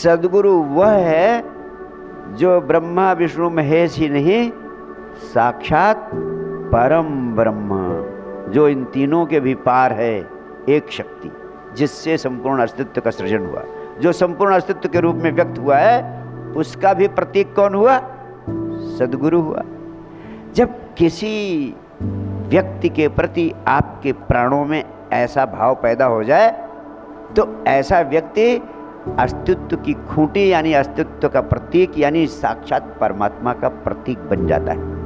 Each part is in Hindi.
सद्गुरु वह है जो ब्रह्मा विष्णु महेश ही नहीं, साक्षात परम ब्रह्म, जो इन तीनों के भी पार है, एक शक्ति जिससे संपूर्ण अस्तित्व का सृजन हुआ, जो संपूर्ण अस्तित्व के रूप में व्यक्त हुआ है, उसका भी प्रतीक कौन हुआ? सद्गुरु हुआ। जब किसी व्यक्ति के प्रति आपके प्राणों में ऐसा भाव पैदा हो जाए तो ऐसा व्यक्ति अस्तित्व की खूंटी यानी अस्तित्व का प्रतीक यानी साक्षात परमात्मा का प्रतीक बन जाता है।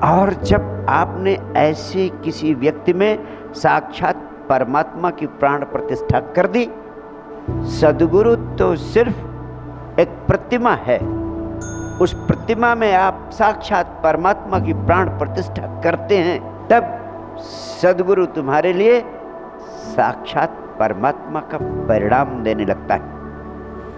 और जब आपने ऐसे किसी व्यक्ति में साक्षात परमात्मा की प्राण प्रतिष्ठा कर दी, सद्गुरु तो सिर्फ एक प्रतिमा है, उस प्रतिमा में आप साक्षात परमात्मा की प्राण प्रतिष्ठा करते हैं, तब सद्गुरु तुम्हारे लिए साक्षात परमात्मा का परिणाम देने लगता है।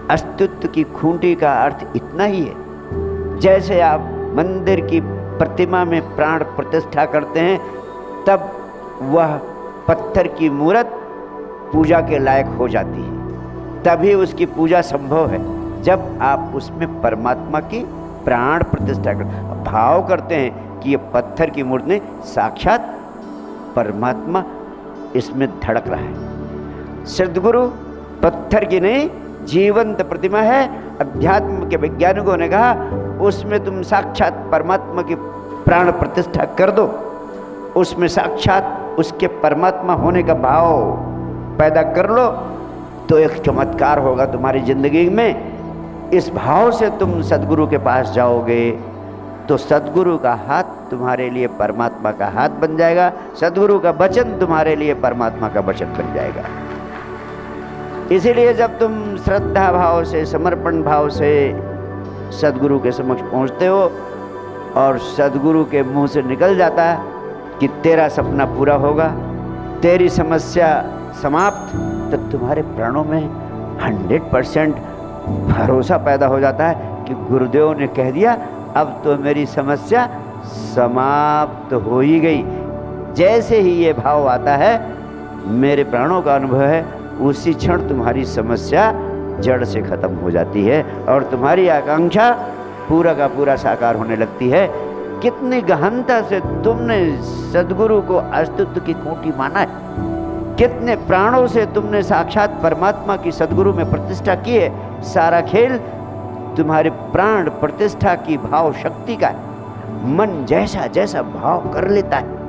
अस्तित्व की खूंटी का अर्थ इतना ही है, जैसे आप मंदिर की प्रतिमा में प्राण प्रतिष्ठा करते हैं, तब वह पत्थर की मूर्त पूजा के लायक हो जाती है, तभी उसकी पूजा संभव है जब आप उसमें परमात्मा की प्राण प्रतिष्ठा भाव करते हैं कि ये पत्थर की मूर्ति नहीं, साक्षात परमात्मा इसमें धड़क रहा है। सद्गुरु पत्थर की नहीं, जीवंत प्रतिमा है। अध्यात्म के वैज्ञानिकों ने कहा उसमें तुम साक्षात परमात्मा की प्राण प्रतिष्ठा कर दो, उसमें साक्षात उसके परमात्मा होने का भाव पैदा कर लो, तो एक चमत्कार होगा तुम्हारी जिंदगी में। इस भाव से तुम सद्गुरु के पास जाओगे तो सद्गुरु का हाथ तुम्हारे लिए परमात्मा का हाथ बन जाएगा, सद्गुरु का वचन तुम्हारे लिए परमात्मा का वचन बन जाएगा। इसीलिए जब तुम श्रद्धा भाव से, समर्पण भाव से सद्गुरु के समक्ष पहुंचते हो और सद्गुरु के मुंह से निकल जाता है कि तेरा सपना पूरा होगा, तेरी समस्या समाप्त, तो तुम्हारे प्राणों में 100% भरोसा पैदा हो जाता है कि गुरुदेव ने कह दिया अब तो मेरी समस्या समाप्त हो ही गई। जैसे ही ये भाव आता है, मेरे प्राणों का अनुभव है, उसी क्षण तुम्हारी समस्या जड़ से खत्म हो जाती है और तुम्हारी आकांक्षा पूरा का पूरा साकार होने लगती है। कितनी गहनता से तुमने सद्गुरु को अस्तित्व की खूंटी माना है, कितने प्राणों से तुमने साक्षात परमात्मा की सद्गुरु में प्रतिष्ठा की है। सारा खेल तुम्हारे प्राण प्रतिष्ठा की भाव शक्ति का है। मन जैसा जैसा भाव कर लेता है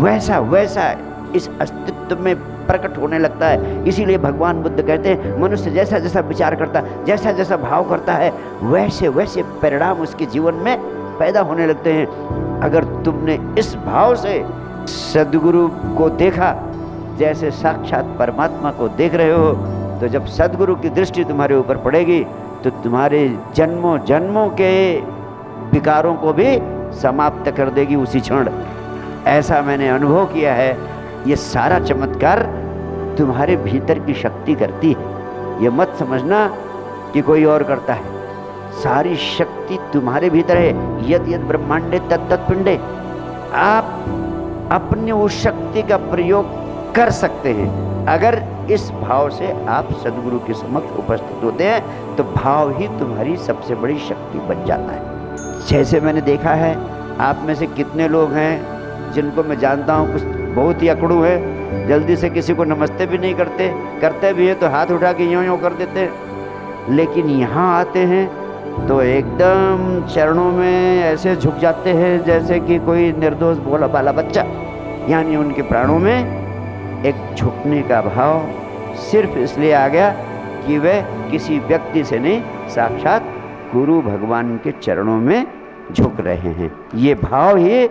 वैसा वैसा इस अस्तित्व में प्रकट होने लगता है। इसीलिए भगवान बुद्ध कहते हैं मनुष्य जैसा जैसा विचार करता है, जैसा जैसा भाव करता है, वैसे वैसे परिणाम उसके जीवन में पैदा होने लगते हैं। अगर तुमने इस भाव से सद्गुरु को देखा जैसे साक्षात परमात्मा को देख रहे हो, तो जब सद्गुरु की दृष्टि तुम्हारे ऊपर पड़ेगी तो तुम्हारे जन्मों जन्मों के विकारों को भी समाप्त कर देगी उसी क्षण। ऐसा मैंने अनुभव किया है। ये सारा चमत्कार तुम्हारे भीतर की शक्ति करती है। ये मत समझना कि कोई और करता है, सारी शक्ति तुम्हारे भीतर है। यद यद ब्रह्मांडे तत् तत् पिंडे। आप अपनी उस शक्ति का प्रयोग कर सकते हैं अगर इस भाव से आप सद्गुरु के समक्ष उपस्थित होते हैं, तो भाव ही तुम्हारी सबसे बड़ी शक्ति बन जाता है। जैसे मैंने देखा है, आप में से कितने लोग हैं जिनको मैं जानता हूँ कुछ बहुत ही अकड़ू है, जल्दी से किसी को नमस्ते भी नहीं करते, करते भी है तो हाथ उठा के यूँ यूँ कर देते हैं। लेकिन यहाँ आते हैं तो एकदम चरणों में ऐसे झुक जाते हैं जैसे कि कोई निर्दोष भोला भाला बच्चा। यानी उनके प्राणों में एक झुकने का भाव सिर्फ इसलिए आ गया कि वे किसी व्यक्ति से नहीं, साक्षात गुरु भगवान के चरणों में झुक रहे हैं। ये भाव ही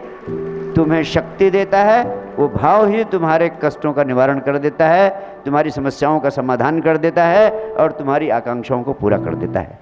तुम्हें शक्ति देता है, वो भाव ही तुम्हारे कष्टों का निवारण कर देता है, तुम्हारी समस्याओं का समाधान कर देता है और तुम्हारी आकांक्षाओं को पूरा कर देता है।